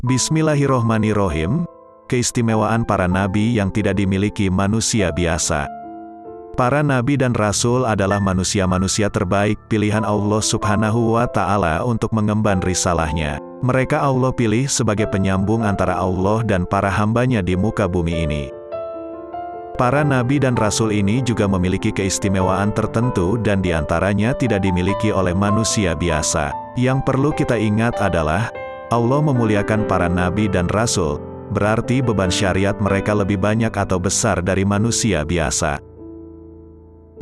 Bismillahirrohmanirrohim. Keistimewaan para nabi yang tidak dimiliki manusia biasa. Para nabi dan rasul adalah manusia-manusia terbaik pilihan Allah Subhanahu wa Ta'ala untuk mengemban risalahnya. Mereka Allah pilih sebagai penyambung antara Allah dan para hambanya di muka bumi ini. Para nabi dan rasul ini juga memiliki keistimewaan tertentu dan diantaranya tidak dimiliki oleh manusia biasa. Yang perlu kita ingat adalah, Allah memuliakan para nabi dan rasul, berarti beban syariat mereka lebih banyak atau besar dari manusia biasa.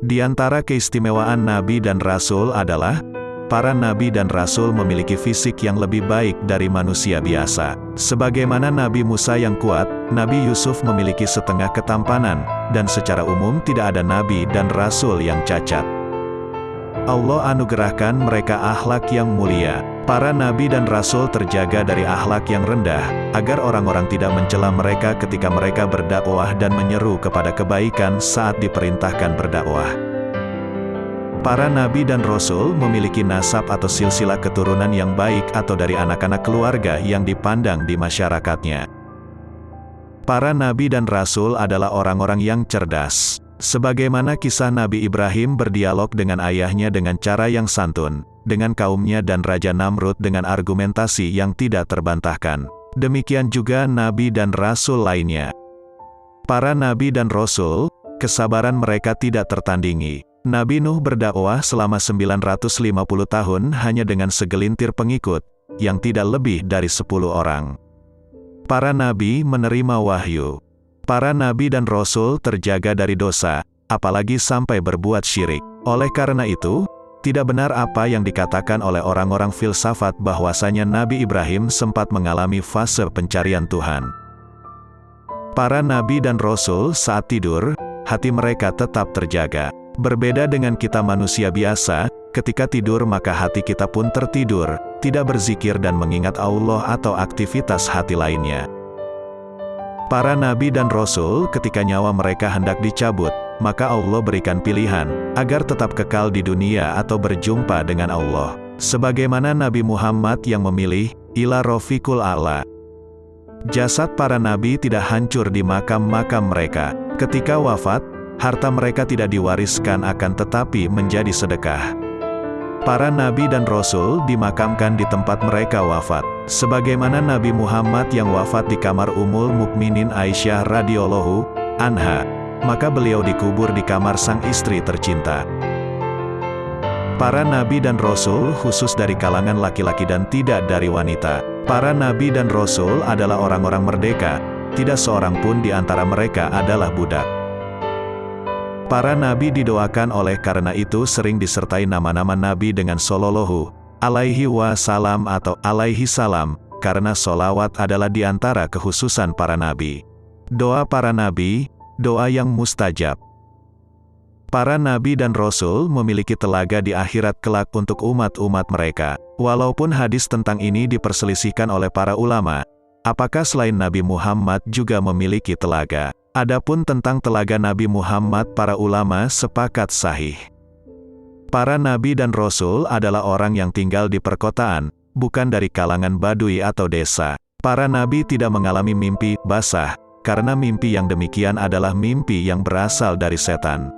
Di antara keistimewaan nabi dan rasul adalah, para nabi dan rasul memiliki fisik yang lebih baik dari manusia biasa. Sebagaimana Nabi Musa yang kuat, Nabi Yusuf memiliki setengah ketampanan, dan secara umum tidak ada nabi dan rasul yang cacat. Allah anugerahkan mereka akhlak yang mulia. Para nabi dan rasul terjaga dari akhlak yang rendah, agar orang-orang tidak mencela mereka ketika mereka berdakwah dan menyeru kepada kebaikan saat diperintahkan berdakwah. Para nabi dan rasul memiliki nasab atau silsilah keturunan yang baik atau dari anak-anak keluarga yang dipandang di masyarakatnya. Para nabi dan rasul adalah orang-orang yang cerdas. Sebagaimana kisah Nabi Ibrahim berdialog dengan ayahnya dengan cara yang santun, dengan kaumnya dan Raja Namrud dengan argumentasi yang tidak terbantahkan. Demikian juga nabi dan rasul lainnya. Para nabi dan rasul, kesabaran mereka tidak tertandingi. Nabi Nuh berdakwah selama 950 tahun hanya dengan segelintir pengikut, yang tidak lebih dari 10 orang. Para nabi menerima wahyu. Para nabi dan rasul terjaga dari dosa, apalagi sampai berbuat syirik. Oleh karena itu, tidak benar apa yang dikatakan oleh orang-orang filsafat bahwasanya Nabi Ibrahim sempat mengalami fase pencarian Tuhan. Para nabi dan rasul saat tidur, hati mereka tetap terjaga. Berbeda dengan kita manusia biasa, ketika tidur maka hati kita pun tertidur, tidak berzikir dan mengingat Allah atau aktivitas hati lainnya. Para nabi dan rasul ketika nyawa mereka hendak dicabut, maka Allah berikan pilihan, agar tetap kekal di dunia atau berjumpa dengan Allah. Sebagaimana Nabi Muhammad yang memilih, ila Rafiqul A'la. Jasad para nabi tidak hancur di makam-makam mereka. Ketika wafat, harta mereka tidak diwariskan akan tetapi menjadi sedekah. Para nabi dan rasul dimakamkan di tempat mereka wafat. Sebagaimana Nabi Muhammad yang wafat di kamar Ummul Mukminin Aisyah radhiyallahu anha, maka beliau dikubur di kamar sang istri tercinta. Para nabi dan rasul khusus dari kalangan laki-laki dan tidak dari wanita. Para nabi dan rasul adalah orang-orang merdeka, tidak seorang pun di antara mereka adalah budak. Para nabi didoakan oleh karena itu sering disertai nama-nama nabi dengan sallallahu alaihi wasallam atau alaihi salam, karena solawat adalah di antara kekhususan para nabi. Doa para nabi, doa yang mustajab. Para nabi dan rasul memiliki telaga di akhirat kelak untuk umat-umat mereka. Walaupun hadis tentang ini diperselisihkan oleh para ulama, apakah selain Nabi Muhammad juga memiliki telaga? Adapun tentang telaga Nabi Muhammad para ulama sepakat sahih. Para nabi dan rasul adalah orang yang tinggal di perkotaan, bukan dari kalangan Badui atau desa. Para nabi tidak mengalami mimpi basah, karena mimpi yang demikian adalah mimpi yang berasal dari setan.